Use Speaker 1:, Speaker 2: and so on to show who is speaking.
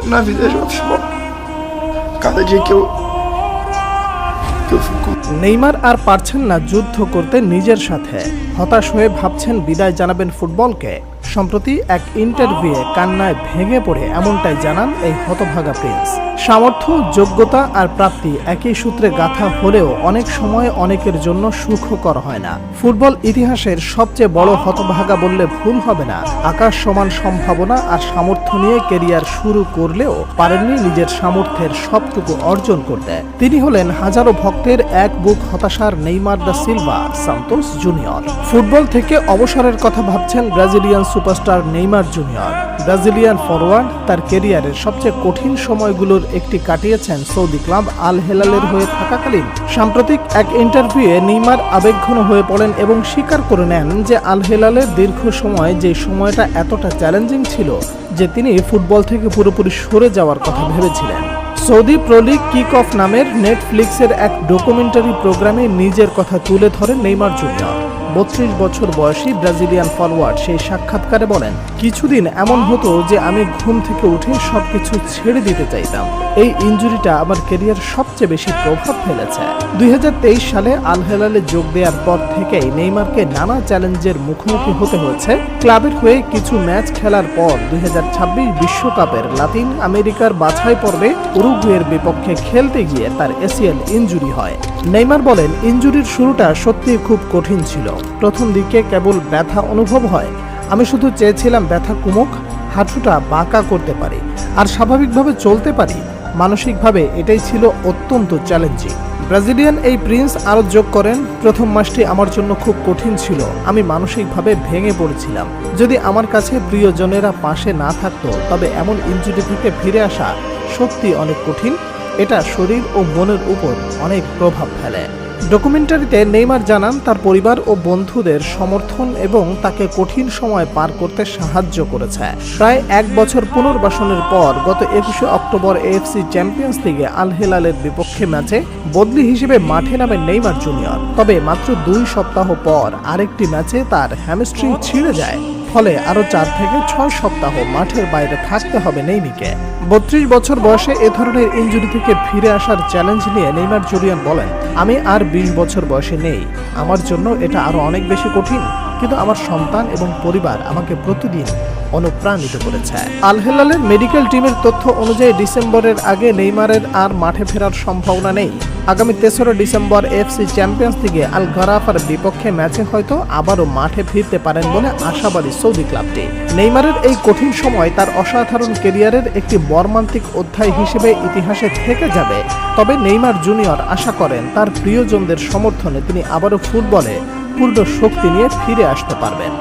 Speaker 1: Na vida é jogo de futebol. Cada dia que eu fico
Speaker 2: Neymar আর পারছেন না যুদ্ধ করতে নিজের সাথে, হতাশ হয়ে ভাবছেন বিদায় জানাবেন ফুটবলকে। সম্প্রতি এক ইন্টারভিউয়ে কান্নায় ভেঙে পড়ে এমনটাই জানান এই হতভাগা প্রিন্স। সামর্থ্য, যোগ্যতা আর প্রাপ্তি একই সূত্রে গাঁথা হলেও অনেক সময় অনেকের জন্য সুখকর হয় না। ফুটবল ইতিহাসের সবচেয়ে বড় হতভাগা বললে ভুল হবে না। আকাশ সমান সম্ভাবনা আর সামর্থ্য নিয়ে কেরিয়ার শুরু করলেও পারেননি নিজের সামর্থ্যের সবটুকু অর্জন করতে। তিনি হলেন হাজারো ভক্তের এক বুক হতাশার Neymar da Silva Santos junior. Football থেকে অবসরের কথা ভাবছেন Brazilian superstar Neymar junior. Brazilian forward তার কেরিয়ারের সবচেয়ে কঠিন সময়গুলোর একটি কাটিয়েছেন সৌদি ক্লাব আল হেলালের হয়ে থাকাকালীন। সাম্প্রতিক এক ইন্টারভিউয়ে নেইমার আবেগঘন হয়ে পড়েন এবং স্বীকার করে নেন যে আল হেলালের দীর্ঘ সময় যে সময়টা এতটা চ্যালেঞ্জিং ছিল যে তিনি ফুটবল থেকে পুরোপুরি সরে যাওয়ার কথা ভেবেছিলেন। Saudi pro league kick off নামের নেটফ্লিক্সের এক ডকুমেন্টারি প্রোগ্রামে নিজের কথা তুলে ধরেন নেইমার জুনিয়র। 32 বছর বয়সী ব্রাজিলিয়ান ফরওয়ার্ড সেই সাক্ষাৎকারে বলেন, কিছুদিন এমন হতো যে আমি ঘুম থেকে উঠে সবকিছু ছেড়ে দিতে চাইতাম। এই ইনজুরিটা আমার ক্যারিয়ার সবচেয়ে বেশি প্রভাব ফেলেছে। 2023 সালে আল হেলালে যোগ দেওয়ার পর থেকেই নেইমারকে নানা চ্যালেঞ্জের মুখোমুখি হতে হয়েছে। ক্লাবের হয়ে কিছু ম্যাচ খেলার পর 2026 বিশ্বকাপের লাতিন আমেরিকার বাছাই পর্বে উরুগুয়ের বিপক্ষে খেলতে গিয়ে তার এসিএল ইনজুরি হয়। নেইমার বলেন, ইনজুরির শুরুটা সত্যিই খুব কঠিন ছিল। প্রথম দিকে কেবল ব্যথা অনুভব হয়। আমি শুধু চেয়েছিলাম ব্যথা কমুক, হাঁটুটা বাঁকা করতে পারি আর স্বাভাবিকভাবে চলতে পারি। মানসিকভাবে এটাই ছিল অত্যন্ত চ্যালেঞ্জিং। ব্রাজিলিয়ান এই প্রিন্স আরও যোগ করেন, প্রথম মাসটি আমার জন্য খুব কঠিন ছিল। আমি মানসিকভাবে ভেঙে পড়েছিলাম। যদি আমার কাছে প্রিয়জনেরা পাশে না থাকতো তবে এমন ইনজুরি থেকে ফিরে আসা সত্যি অনেক কঠিন। এটা শরীর ও মনের উপর অনেক প্রভাব ফেলে। ডকুমেন্টারিতে নেইমার জানান তার পরিবার ও বন্ধুদের সমর্থন এবং তাকে কঠিন সময় পার করতে সাহায্য করেছে। প্রায় এক বছর পুনর্বাসনের পর গত 21 অক্টোবর এএফসি চ্যাম্পিয়ন্স লিগে আল হেলালের বিপক্ষে ম্যাচে বদলি হিসেবে মাঠে নামেন নেইমার জুনিয়র। তবে মাত্র 2 সপ্তাহ পর আরেকটি ম্যাচে তার হ্যামস্ট্রিং ছিঁড়ে যায়। ফলে আরও 4 থেকে 6 সপ্তাহ মাঠের বাইরে থাকতে হবে নেইমিকে। 32 বছর বয়সে এ ধরনের ইনজুরি থেকে ফিরে আসার চ্যালেঞ্জ নিয়ে নেইমার জুনিয়র বলেন, আমি আর 20 বছর বয়সে নেই। আমার জন্য এটা আরও অনেক বেশি কঠিন, কিন্তু আমার সন্তান এবং পরিবার আমাকে প্রতিদিন অনুপ্রাণিত করেছে। আল হেলালের মেডিকেল টিমের তথ্য অনুযায়ী ডিসেম্বরের আগে নেইমারের আর মাঠে ফেরার সম্ভাবনা নেই। আগামী 3 ডিসেম্বর এএফসি চ্যাম্পিয়ন্স লিগে আল গারাফার বিপক্ষে ম্যাচে হয়তো আবারও মাঠে ফিরতে পারেন বলে আশাবাদী সৌদি ক্লাবটি। নেইমারের এই কঠিন সময় তার অসাধারণ ক্যারিয়ারের একটি মর্মান্তিক অধ্যায় হিসেবে ইতিহাসে থেকে যাবে। তবে নেইমার জুনিয়র আশা করেন তার প্রিয়জনদের সমর্থনে তিনি আবারও ফুটবলে পূর্ণ শক্তি নিয়ে ফিরে আসতে পারবেন।